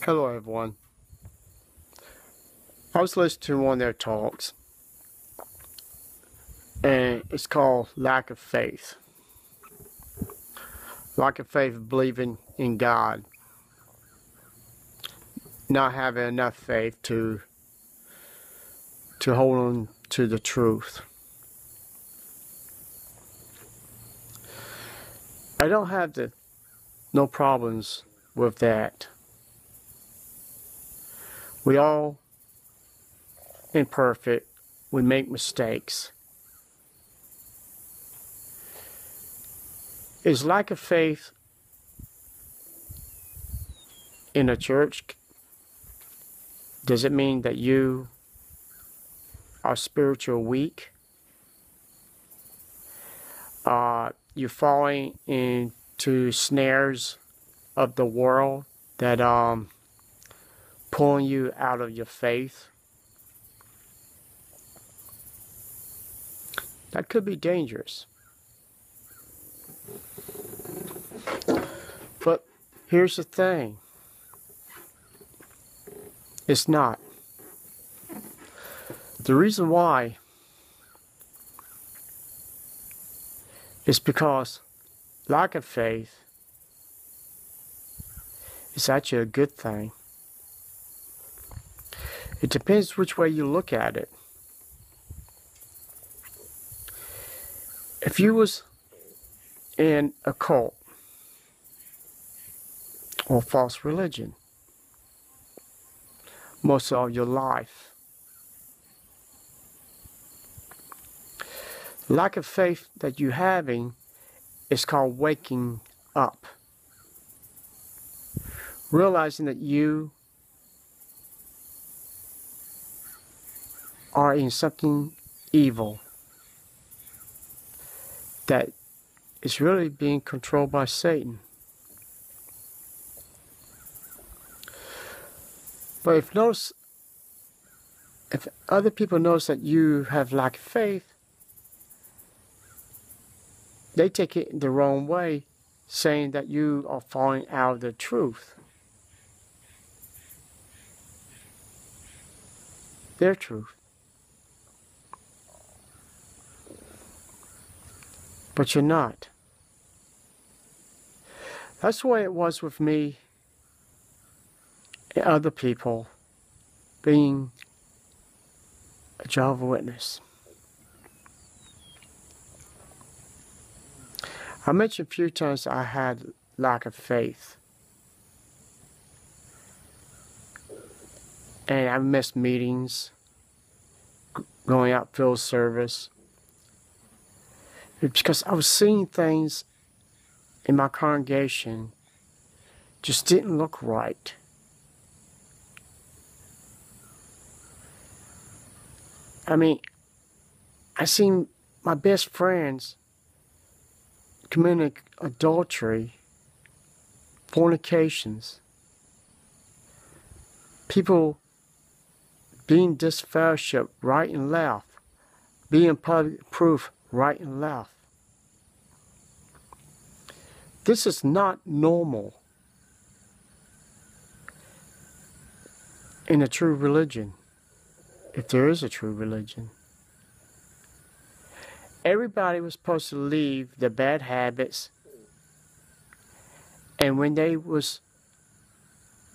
Hello everyone. I was listening to one of their talks, and it's called Lack of Faith. Lack of faith of believing in God. Not having enough faith to hold on to the truth. I don't have no problems with that. We all imperfect. We make mistakes. Is lack of faith in a church, does it mean that you are spiritual weak? You're falling into snares of the world that pulling you out of your faith? That could be dangerous. But here's the thing. It's not. The reason why is because lack of faith is actually a good thing. It depends which way you look at it. If you was in a cult or false religion most of your life, lack of faith that you're having is called waking up. Realizing that you are in something evil that is really being controlled by Satan. But if other people notice that you have lack of faith, they take it the wrong way, saying that you are falling out of the truth. Their truth. But you're not. That's the way it was with me and other people being a Jehovah Witness. I mentioned a few times I had lack of faith. And I missed meetings, going out field service. It's because I was seeing things in my congregation just didn't look right. I mean, I seen my best friends committing adultery, fornications, people being disfellowship right and left, being public proof right and left. This is not normal in a true religion, if there is a true religion. Everybody was supposed to leave the bad habits, and when they was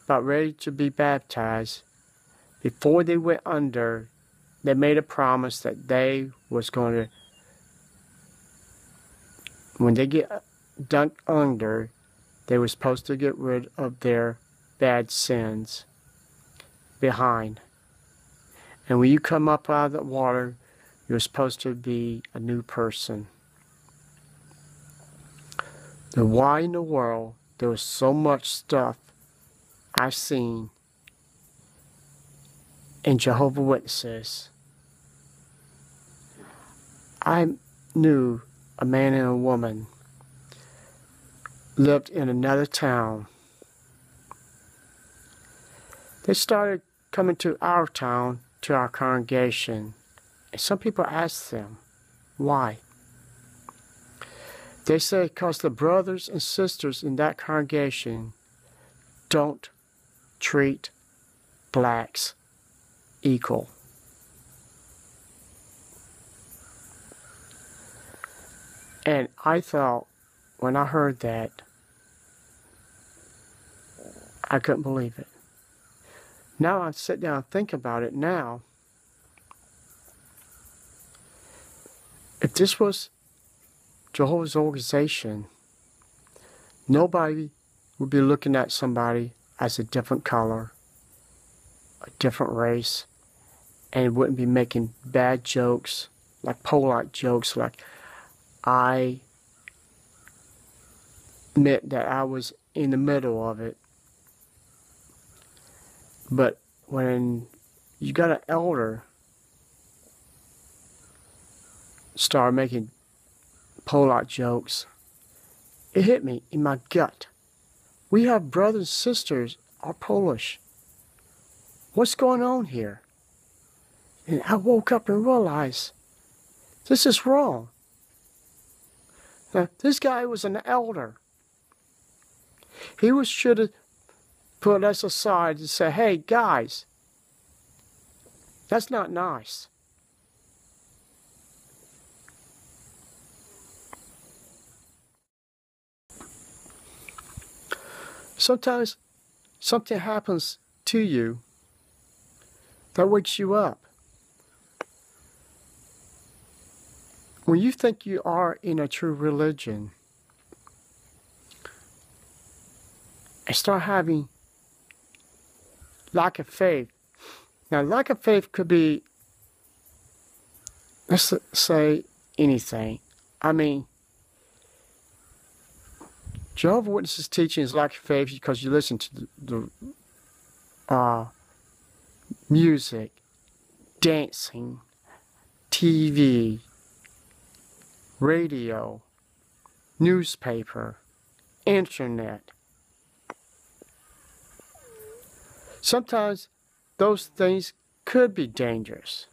about ready to be baptized, before they went under, they made a promise that they was going to, when they get dunked under, they were supposed to get rid of their bad sins behind. And when you come up out of the water, you're supposed to be a new person. Then why in the world there was so much stuff I've seen in Jehovah Witnesses? I knew a man and a woman lived in another town. They started coming to our town, to our congregation. And some people asked them, why? They said because the brothers and sisters in that congregation don't treat blacks equal. And I thought, when I heard that, I couldn't believe it. Now I sit down and think about it now. If this was Jehovah's organization, nobody would be looking at somebody as a different color, a different race, and wouldn't be making bad jokes, like polite jokes, like I admit that I was in the middle of it. But when you got an elder start making polite jokes, it hit me in my gut. We have brothers and sisters are Polish. What's going on here? And I woke up and realized this is wrong. Now, this guy was an elder. He should have put us aside and say, hey, guys, that's not nice. Sometimes something happens to you that wakes you up. When you think you are in a true religion and start having lack of faith. Now, lack of faith could be, let's say, anything. I mean, Jehovah Witnesses teaching is lack of faith because you listen to the music, dancing, TV, radio, newspaper, internet. Sometimes those things could be dangerous.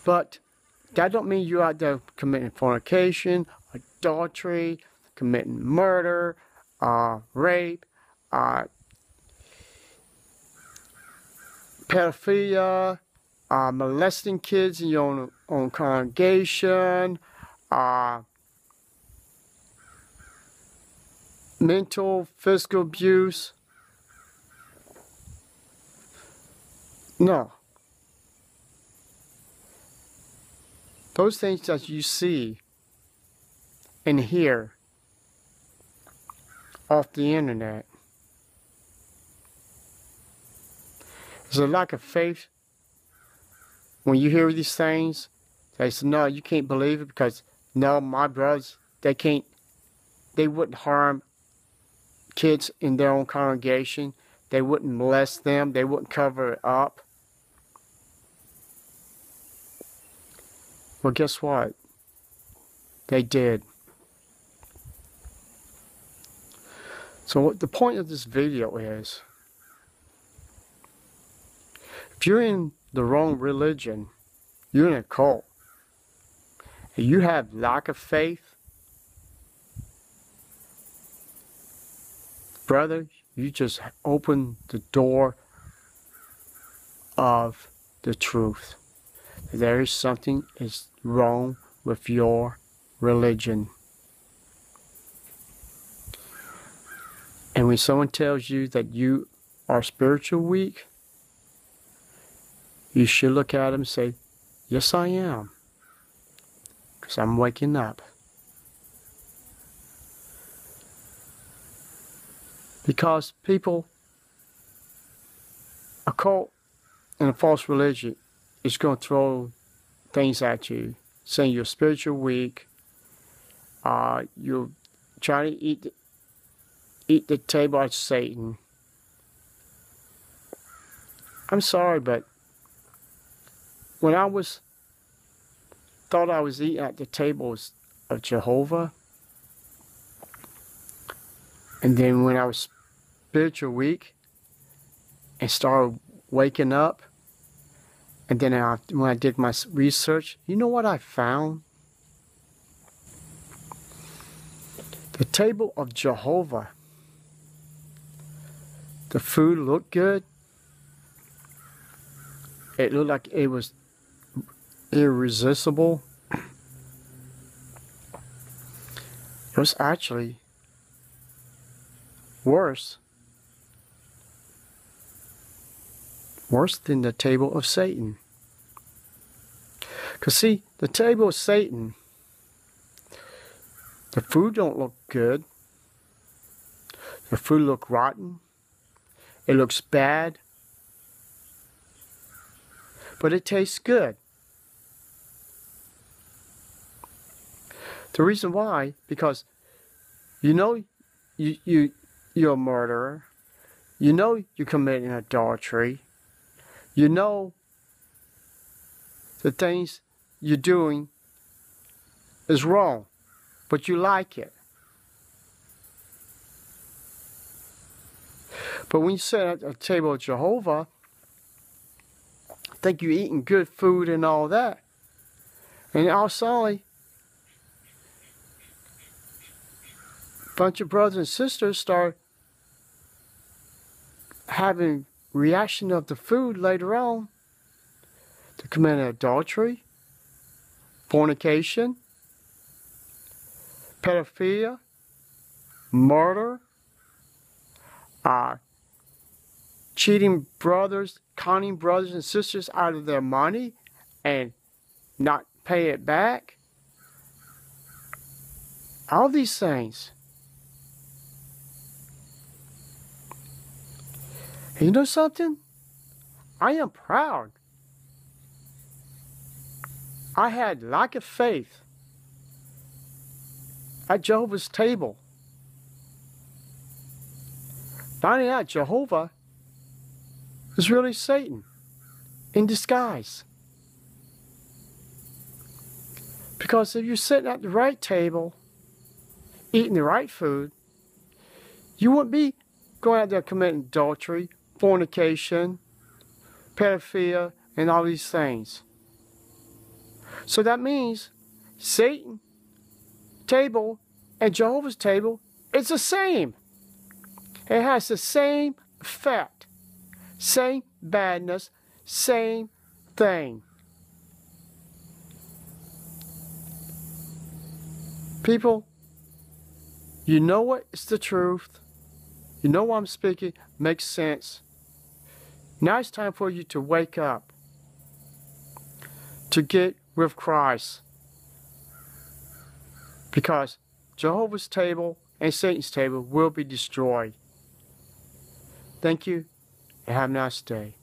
But that don't mean you're out there committing fornication, adultery, committing murder, rape, pedophilia, molesting kids in your own congregation, mental, physical abuse. No. Those things that you see and hear off the internet is a lack of faith. When you hear these things, they say, no, you can't believe it because, no, my brothers, they wouldn't harm kids in their own congregation. They wouldn't molest them. They wouldn't cover it up. Well, guess what? They did. So what the point of this video is, if you're in the wrong religion, you're in a cult, and you have lack of faith, brother, you just open the door of the truth. There is something is wrong with your religion. And when someone tells you that you are spiritually weak, you should look at them and say, yes, I am. Because I'm waking up. Because people, a cult and a false religion is going to throw things at you, saying you're spiritually weak, you're trying to eat the table of Satan. I'm sorry, but when I thought I was eating at the tables of Jehovah, and then when I was spiritually weak and started waking up, and then when I did my research, you know what I found? The table of Jehovah The food looked good. It looked like it was irresistible. It was actually worse than the table of Satan. Because see, the table of Satan, the food don't look good. The food look rotten. It looks bad. But it tastes good. The reason why, because you know you're a murderer. You know you're committing adultery. You know the things you're doing is wrong, but you like it. But when you sit at the table of Jehovah, think you're eating good food and all that, and all of a sudden, a bunch of brothers and sisters start having reaction of the food later on to commit adultery, fornication, pedophilia, murder, cheating brothers, conning brothers and sisters out of their money and not pay it back. All these things. And you know something? I am proud. I had lack of faith at Jehovah's table. Finding out Jehovah is really Satan in disguise. Because if you're sitting at the right table, eating the right food, you wouldn't be going out there committing adultery, fornication, pedophilia, and all these things. So that means Satan's table and Jehovah's table is the same. It has the same effect, same badness, same thing. People, you know what is the truth. You know what I'm speaking makes sense. Now it's time for you to wake up, to get with Christ. Because Jehovah's table and Satan's table will be destroyed. Thank you, and have a nice day.